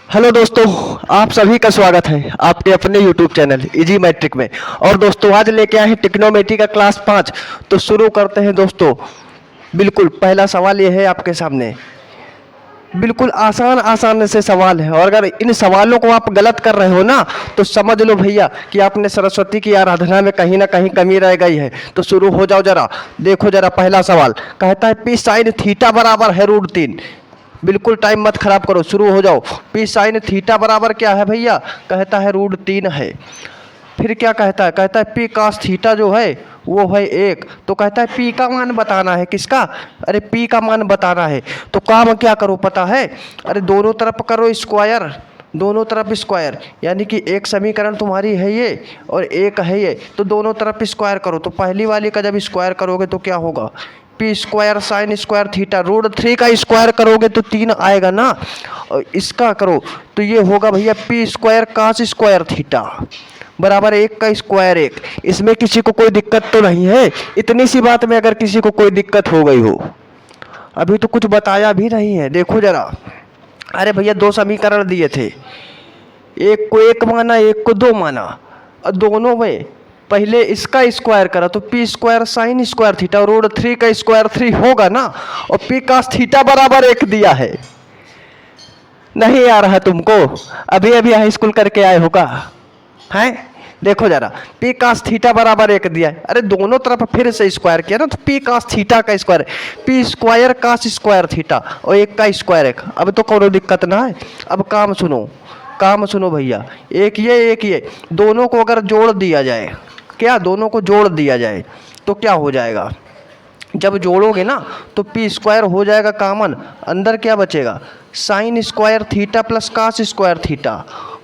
Hello दोस्तों, आप सभी का स्वागत है आपके अपने YouTube चैनल इजी मैट्रिक में। और दोस्तों आज लेके आए हैं ट्रिग्नोमेट्री का क्लास 5। तो शुरू करते हैं दोस्तों। बिल्कुल पहला सवाल ये है आपके सामने। बिल्कुल आसान आसान से सवाल है, और अगर इन सवालों को आप गलत कर रहे हो ना तो समझ लो भैया कि आपने सरस्वती की आराधना में कहीं ना कहीं कमी रह गई है। तो शुरू हो जाओ जरा। देखो जरा, पहला सवाल कहता है पी साइन थीटा बराबर है √3। बिल्कुल टाइम मत खराब करो, शुरू हो जाओ। पी साइन थीटा बराबर क्या है भैया? कहता है √3 है। फिर क्या कहता है? कहता है पी कास थीटा जो है वो है 1। तो कहता है पी का मान बताना है। किसका? अरे पी का मान बताना है। तो काम क्या करो पता है? अरे दोनों तरफ करो स्क्वायर, दोनों तरफ स्क्वायर, यानी कि एक समीकरण तुम्हारी है ये और एक है ये, तो दोनों तरफ स्क्वायर करो। तो पहली वाली का जब स्क्वायर करोगे तो क्या होगा? P square sine square theta. √3 का स्क्वायर करोगे तो 3 आएगा ना। और इसका करो तो ये होगा भैया P square cos square theta बराबर 1 का स्क्वायर 1। इसमें किसी को कोई दिक्कत तो नहीं है? इतनी सी बात में अगर किसी को कोई दिक्कत हो गई हो, अभी तो कुछ बताया भी नहीं है। देखो जरा। अरे भैया दो समीकरण दिए थे, एक को 1 माना, एक को 2 माना, और दोनों में पहले इसका स्क्वायर करा तो P square sine square theta, और √3 का स्क्वायर 3 होगा ना। और पी कास थीटा बराबर 1 दिया है। नहीं आ रहा तुमको? अभी अभी हाई स्कूल करके आए होगा हैं? देखो जरा, पी कास थीटा बराबर 1 दिया है। अरे दोनों तरफ फिर से स्क्वायर किया ना, तो पी कास थीटा का square, P square cos square theta और 1 का स्क्वायर 1। अब तो कोई दिक्कत ना है। अब काम सुनो, काम सुनो भैया। एक ये दोनों को अगर जोड़ दिया जाए, क्या दोनों को जोड़ दिया जाए तो क्या हो जाएगा? जब जोड़ोगे ना तो पी स्क्वायर हो जाएगा कॉमन, अंदर क्या बचेगा? Sine square theta plus cos square theta.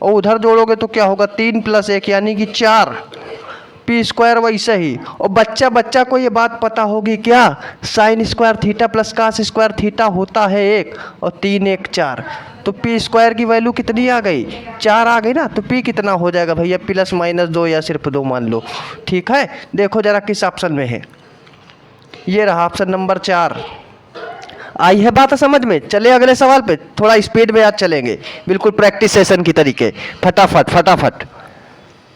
और उधर जोड़ोगे तो क्या होगा? 3 + 1 यानी कि 4 पी स्क्वायर। वैसे ही और बच्चा को ये बात पता होगी क्या? Sine square theta plus cos square theta होता है 1 और 3 1 4। तो पी स्क्वायर की वैल्यू कितनी आ गई? 4 आ गई ना। तो पी कितना हो जाएगा भैया? +-2 या सिर्फ 2 मान लो। ठीक है, देखो जरा किस ऑप्शन में है। ये रहा ऑप्शन नंबर 4। आई है बात समझ में? चले अगले सवाल पे, थोड़ा स्पीड में आज चलेंगे, बिल्कुल प्रैक्टिस सेशन की तरीके। फटाफट फटाफट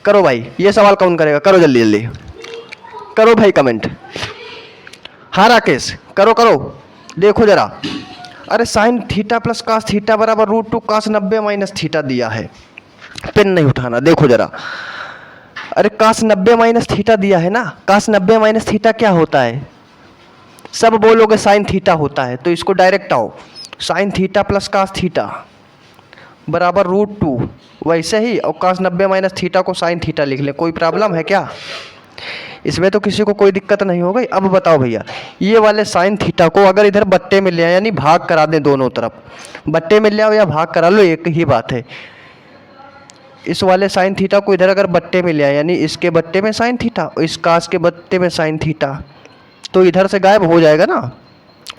करो भाई। ये सवाल कौन करेगा? करो जल्दी जल्दी करो भाई कमेंट। हाँ राकेश, करो करो। देखो जरा। अरे sine theta plus cos theta बराबर √2 कास 90 - थीटा दिया है। पेन नहीं उठाना। देखो जरा। अरे कास 90 - थीटा दिया है ना। कास 90 - थीटा क्या होता है? सब बोलोगे साइन थीटा होता है, तो इसको डायरेक्ट आओ। Sine theta plus cos theta बराबर √2। वैसे ही और कास 90 - थीटा को साइन थीटा लिख लें। कोई प्रॉब्लम है क्या? इसमें तो किसी को कोई दिक्कत नहीं हो गई। अब बताओ भैया, ये वाले साइन थीटा को अगर इधर बट्टे में ले आए, यानी भाग करा दें दोनों तरफ, बट्टे में ले आओ या भाग करा लो, एक ही बात है। इस वाले साइन थीटा को इधर अगर बट्टे में ले आए, यानी इसके बट्टे में साइन थीटा और इस कास के बट्टे में साइन थीटा, तो इधर से गायब हो जाएगा ना।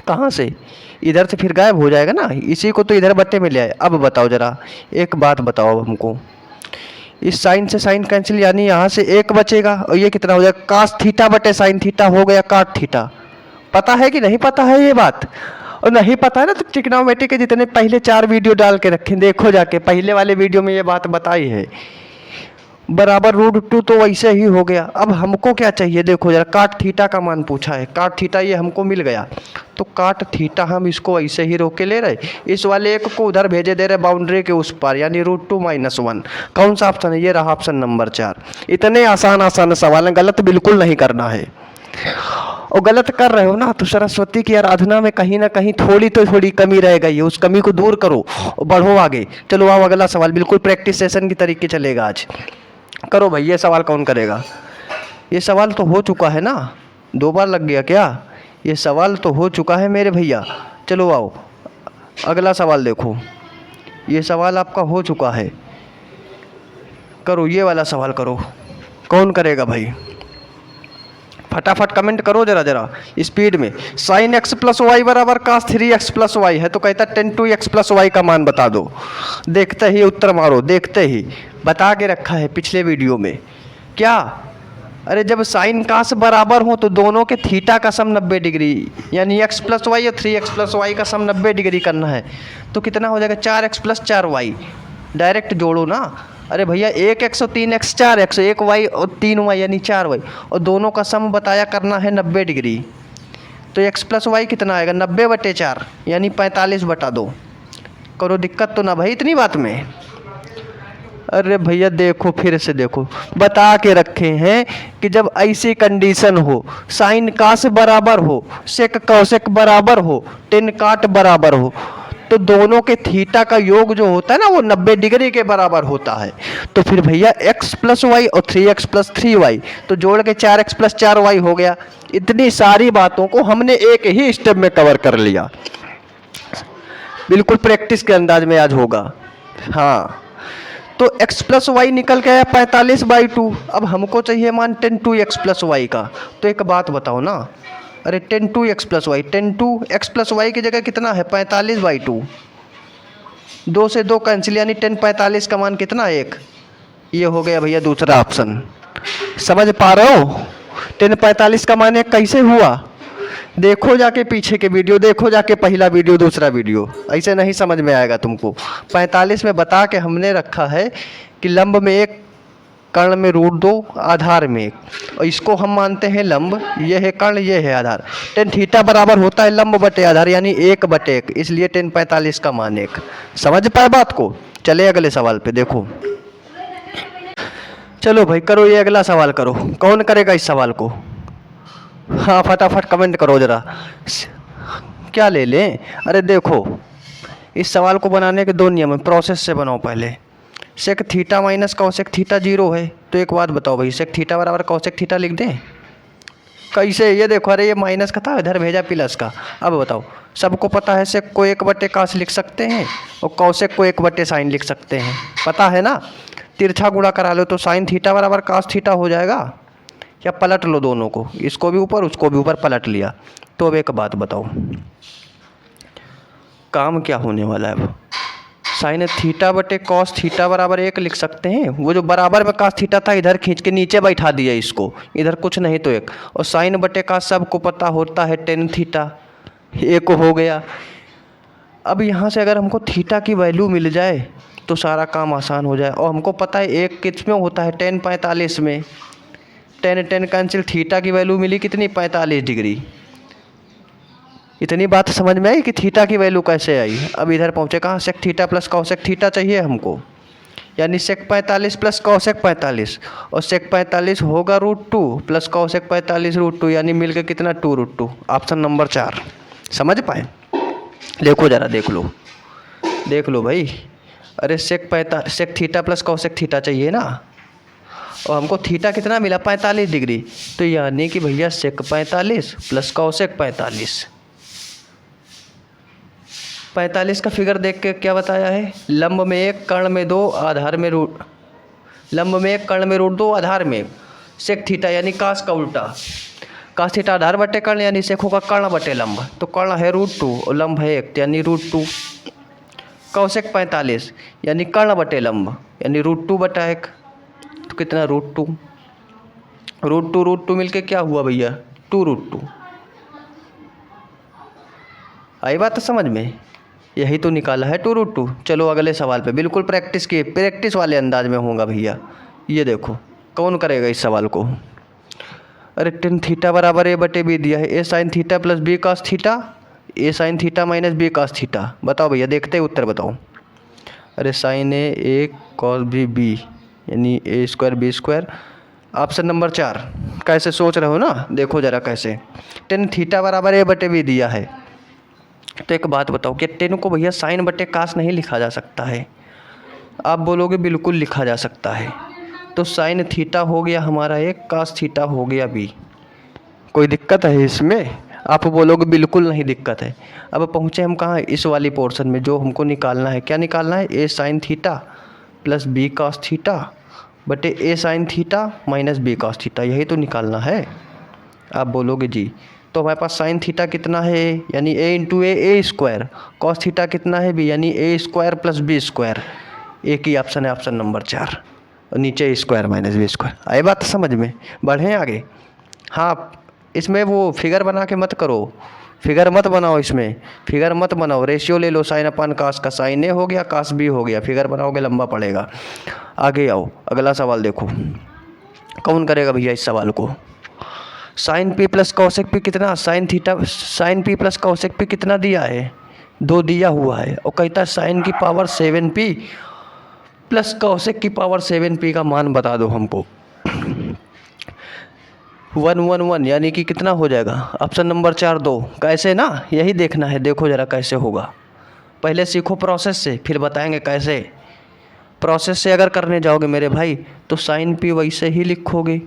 कहाँ से? इधर से फिर गायब हो जाएगा ना। इसी को तो इधर बट्टे में ले आए। अब बताओ जरा, एक बात बताओ अब हमको। इस साइन से साइन कैंसिल, यानी यहाँ से 1 बचेगा और ये कितना हो जाएगा? कास थीटा बटे साइन थीटा हो गया काट थीटा। पता है कि नहीं पता है ये बात? और नहीं पता है ना तो ट्रिग्नोमेट्री के जितने पहले 4 वीडियो डाल के रखें, देखो जाके। पहले वाले वीडियो में ये बात बताई है। बराबर √2 तो वैसे ही हो गया। अब हमको क्या चाहिए? देखो जरा, काट थीटा का मान पूछा है। काट थीटा ये हमको मिल गया, तो काट थीटा हम इसको ऐसे ही रोक के ले रहे। इस वाले 1 को उधर भेजे दे रहे बाउंड्री के उस पार, यानी √2 - 1। कौन सा ऑप्शन है? ये रहा ऑप्शन नंबर 4। इतने आसान आसान सवाल हैं, गलत बिल्कुल नहीं करना है। और गलत कर रहे हो ना तो सरस्वती की आराधना में कहीं ना कहीं थोड़ी तो थोड़ी कमी रह गई है। उस कमी को दूर करो और बढ़ो आगे। चलो आओ अगला सवाल, बिल्कुल प्रैक्टिस सेशन की तरीके चलेगा आज। करो भाई। ये सवाल कौन करेगा? ये सवाल तो हो चुका है ना। 2 बार लग गया क्या? ये सवाल तो हो चुका है मेरे भैया। चलो आओ अगला सवाल देखो। ये सवाल आपका हो चुका है। करो ये वाला सवाल करो। कौन करेगा भाई? फटाफट कमेंट करो जरा जरा स्पीड में। साइन x + y बराबर कास 3x + y है, तो कहता है tan 2x + y का मान बता दो। देखते ही उत्तर मारो, देखते ही बता के रखा है पिछले वीडियो में। क्या? अरे जब साइन कास बराबर हो तो दोनों के थीटा का सम 90 डिग्री, यानी x प्लस वाई और 3x प्लस वाई का सम 90 डिग्री करना है। तो कितना हो जाएगा 4x प्लस 4y, डायरेक्ट जोड़ो ना। अरे भैया 1x और 3x 4x, 1y और 3y यानी 4y, और दोनों का सम बताया करना है 90 डिग्री। तो x प्लस वाई कितना आएगा 90/4 यानी 45/2। करो दिक्कत तो ना भाई इतनी बात में। अरे भैया देखो फिर से देखो, बता के रखे हैं कि जब ऐसी कंडीशन हो, साइन कास बराबर हो, सेक कौसेक बराबर हो, टेन काट बराबर हो, तो दोनों के थीटा का योग जो होता है ना वो 90 डिग्री के बराबर होता है। तो फिर भैया x प्लस वाई और 3x प्लस 3y, तो जोड़ के 4x प्लस 4y हो गया। इतनी सारी बातों को हमने एक ही स्टेप में कवर कर लिया, बिल्कुल प्रैक्टिस के अंदाज में आज होगा। हाँ, तो x प्लस वाई निकल के आया 45/2। अब हमको चाहिए मान 10 2x प्लस वाई का। तो एक बात बताओ ना, अरे 10 2x plus Y, 10 2x plus Y की जगह कितना है 45/2। 2 से 2 कैंसिल, यानी 10 45 का मान कितना 1। ये हो गया भैया दूसरा ऑप्शन। समझ पा रहे हो 10 45 का मान 1 कैसे हुआ? देखो जाके पीछे के वीडियो, देखो जाके पहला वीडियो दूसरा वीडियो, ऐसे नहीं समझ में आएगा तुमको। 45 में बता के हमने रखा है कि लंब में 1, कर्ण में √2, आधार में 1, और इसको हम मानते हैं लंब, ये है कर्ण, ये है आधार। टेन थीटा बराबर होता है लंब बटे आधार, यानी 1/1, इसलिए 10 45 का मान 1। समझ पाए बात को? चले अगले सवाल पे देखो। चलो भाई करो ये अगला सवाल करो। कौन करेगा इस सवाल को? हाँ फटाफट कमेंट करो ज़रा। क्या ले लें? अरे देखो इस सवाल को बनाने के 2 नियम हैं, प्रोसेस से बनाओ पहले। सेक थीटा माइनस कौसेक थीटा 0 है, तो एक बात बताओ भाई, सेक थीटा बराबर कौसेक थीटा लिख दें? कैसे? ये देखो, अरे ये माइनस का था, इधर भेजा प्लस का। अब बताओ, सबको पता है सेक को 1/cos लिख सकते हैं और कौसेक को 1/sin लिख सकते हैं, पता है ना? तिरछा गुणा करा लो तो साइन थीटा बराबर cos थीटा हो जाएगा, या पलट लो दोनों को, इसको भी ऊपर उसको भी ऊपर पलट लिया। तो अब एक बात बताओ, काम क्या होने वाला है? अब साइन थीटा बटे कॉस थीटा बराबर 1 लिख सकते हैं। वो जो बराबर में cos थीटा था इधर खींच के नीचे बैठा दिया इसको, इधर कुछ नहीं तो 1, और साइन बटे cos सबको पता होता है टेन थीटा, 1 हो गया। अब यहाँ से अगर हमको थीटा की वैल्यू मिल जाए तो सारा काम आसान हो जाए, और हमको पता है 1 किस में होता है 10 45 में। 10 कैंसिल, थीटा की वैल्यू मिली कितनी 45 डिग्री। इतनी बात समझ में आई कि थीटा की वैल्यू कैसे आई। अब इधर पहुँचे कहाँ, सेक थीटा प्लस कौसेक थीटा चाहिए हमको, यानी सेक 45 प्लस कौसेक 45, और सेक 45 होगा √2 प्लस कौसेक 45 √2, यानी मिलकर कितना 2√2। Option number 4। समझ पाए? देखो ज़रा, देख लो भाई। अरे सेक थीटा प्लस कौसेक थीटा चाहिए ना, और हमको थीटा कितना मिला 45 डिग्री, तो यानी कि भैया सेक 45 प्लस कौसेक 45 का फिगर देख के क्या बताया है, लंब में 1 कर्ण में 2 आधार में लंब में 1 कर्ण में √2 आधार में सेक थीटा, यानी कास का उल्टा, कास थीटा आधार बटे कर्ण, यानी सेक होगा कर्ण बटे लंब, तो कर्ण है √2 और लंब है 1, यानी √2। कौसेक 45 यानी कर्ण बटे लंब, यानी √2/1, तो कितना √2 मिलके क्या हुआ भैया 2√2। आई बात तो समझ में? यही तो निकाला है 2√2। चलो अगले सवाल पे, बिल्कुल प्रैक्टिस की, प्रैक्टिस वाले अंदाज में होगा भैया। ये देखो कौन करेगा इस सवाल को। अरे टेन थीटा बराबर a/b दिया है, a sin theta plus b cos theta, a sin theta minus b cos theta. बताओ भैया, देखते ही उत्तर बताओ। अरे साइन a cos b यानी a² b²। Option number 4। कैसे सोच रहे हो ना, देखो ज़रा कैसे। टेन थीटा बराबर a/b दिया है, तो एक बात बताओ कि टेन को भैया साइन बटे कास नहीं लिखा जा सकता है? आप बोलोगे बिल्कुल लिखा जा सकता है। तो साइन थीटा हो गया हमारा 1, कास थीटा हो गया b। कोई दिक्कत है इसमें? आप बोलोगे बिल्कुल नहीं दिक्कत है। अब पहुँचे हम कहाँ, इस वाली पोर्शन में जो हमको निकालना है। क्या निकालना है? a sin theta plus b cos theta बटे a sin theta minus b cos theta, यही तो निकालना है। आप बोलोगे जी, तो हमारे पास साइन थीटा कितना है, यानी a into a², cos theta कितना है b, यानी a² प्लस b²। एक ही ऑप्शन है, ऑप्शन नंबर 4। और नीचे स्क्वायर माइनस बी स्क्वायर। आई बात समझ में? बढ़ें आगे। हाँ, इसमें वो फिगर बना के मत करो, फिगर मत बनाओ, इसमें फिगर मत बनाओ। रेशियो ले लो, साइन अपन कास का साइन ए हो गया, कास बी हो गया। फिगर बनाओगे लंबा पड़ेगा। आगे आओ, अगला सवाल देखो। कौन करेगा भैया इस सवाल को? Sine P plus cosec P कितना, sine theta sine P plus cosec P कितना दिया है? 2 दिया हुआ है। और कहता है साइन की पावर 7p प्लस कॉसेक की पावर 7p का मान बता दो हमको। 1 1 1 यानी कि कितना हो जाएगा? Option number 4 2। कैसे ना, यही देखना है। देखो ज़रा कैसे होगा, पहले सीखो प्रोसेस से, फिर बताएंगे कैसे। प्रोसेस से अगर करने जाओगे मेरे भाई तो साइन पी वैसे ही लिखोगे।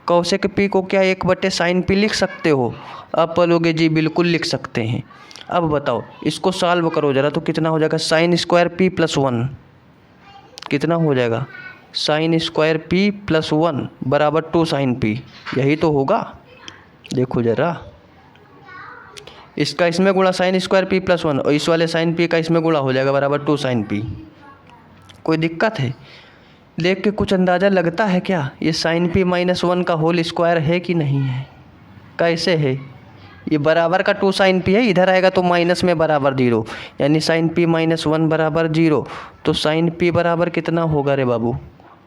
कॉसेक पी को क्या 1/sin p लिख सकते हो? आप बोलोगे जी बिल्कुल लिख सकते हैं। अब बताओ, इसको सॉल्व करो ज़रा, तो कितना हो जाएगा? साइन स्क्वायर पी प्लस 1 कितना हो जाएगा? साइन स्क्वायर पी प्लस 1 बराबर 2 साइन पी, यही तो होगा। देखो ज़रा, इसका इसमें गुणा साइन स्क्वायर पी प्लस 1 और इस वाले साइन पी का इसमें गुणा हो जाएगा बराबर 2 साइन पी। कोई दिक्कत है? देख के कुछ अंदाज़ा लगता है क्या ये साइन पी माइनस 1 का होल स्क्वायर है कि नहीं है? कैसे है? ये बराबर का 2 साइन पी है, इधर आएगा तो माइनस में बराबर 0, यानी साइन पी माइनस 1 बराबर 0। तो साइन पी बराबर कितना होगा रे बाबू?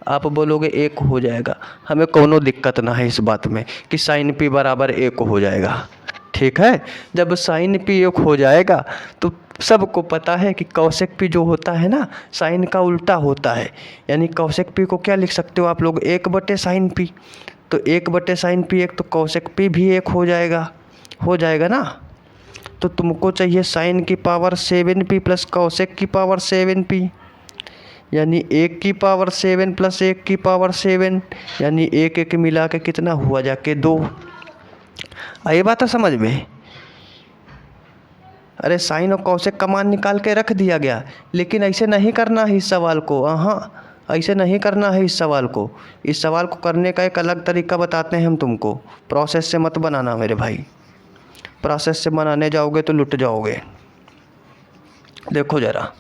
आप बोलोगे 1 हो जाएगा। हमें कोनो दिक्कत ना है इस बात में कि साइन पी बराबर 1 हो जाएगा। ठीक है, जब साइन पी 1 हो जाएगा तो सबको पता है कि कॉसेक पी जो होता है ना, साइन का उल्टा होता है। यानी कॉसेक पी को क्या लिख सकते हो आप लोग? 1/साइन पी। तो 1/साइन पी 1, तो कॉसेक पी भी 1 हो जाएगा ना। तो तुमको चाहिए साइन की पावर 7p प्लस कॉसेक की पावर 7p, यानी 1 की पावर 7 प्लस 1 की पावर 7, यानी 1 1 मिला के कितना हुआ जाके 2। आई बात है समझ में? अरे साइन और कॉसेक का मान निकाल के रख दिया गया, लेकिन ऐसे नहीं करना है इस सवाल को। हाँ, ऐसे नहीं करना है इस सवाल को। इस सवाल को करने का एक अलग तरीका बताते हैं हम तुमको। प्रोसेस से मत बनाना मेरे भाई, प्रोसेस से बनाने जाओगे तो लुट जाओगे। देखो ज़रा,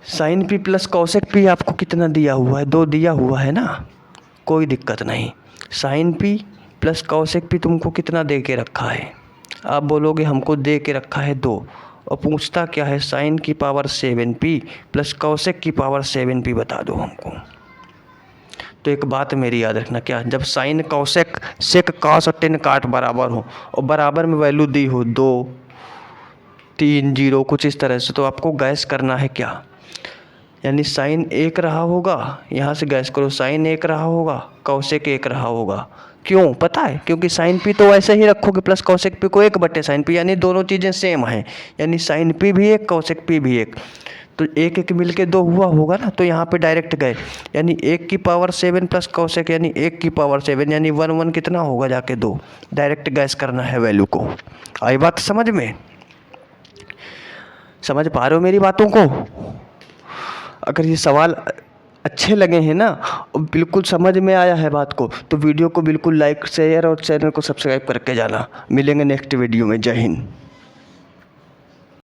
sine P plus cosec P आपको कितना दिया हुआ है? 2 दिया हुआ है ना, कोई दिक्कत नहीं। Sine P plus cosec P तुमको कितना दे के रखा है? आप बोलोगे हमको दे के रखा है 2, और पूछता क्या है? साइन की पावर 7p प्लस कॉसेक की पावर 7p बता दो हमको। तो एक बात मेरी याद रखना, क्या जब साइन कॉसेक सेक कॉस और टेन काट बराबर हो और बराबर में वैल्यू दी हो 2 3 0 कुछ इस तरह से, तो आपको गैस करना है क्या? यानी साइन 1 रहा होगा, यहाँ से गैस करो, साइन 1 रहा होगा, कॉसेक 1 रहा होगा। क्यों पता है? क्योंकि साइन पी तो वैसे ही रखोगे प्लस कॉसेक पी को 1/साइन पी, यानी दोनों चीज़ें सेम हैं। यानी साइन पी भी 1 कॉसेक पी भी 1, तो 1 1 मिल के 2 हुआ होगा ना। तो यहाँ पे डायरेक्ट गए, यानी 1 की पावर 7 प्लस कॉसेक यानी 1 की पावर 7, यानी 1 1 कितना होगा जाके 2। डायरेक्ट गैस करना है वैल्यू को। आई बात समझ में? समझ पा रहे हो मेरी बातों को? अगर ये सवाल अच्छे लगे हैं ना और बिल्कुल समझ में आया है बात को, तो वीडियो को बिल्कुल लाइक शेयर और चैनल को सब्सक्राइब करके जाना। मिलेंगे नेक्स्ट वीडियो में। जय हिंद।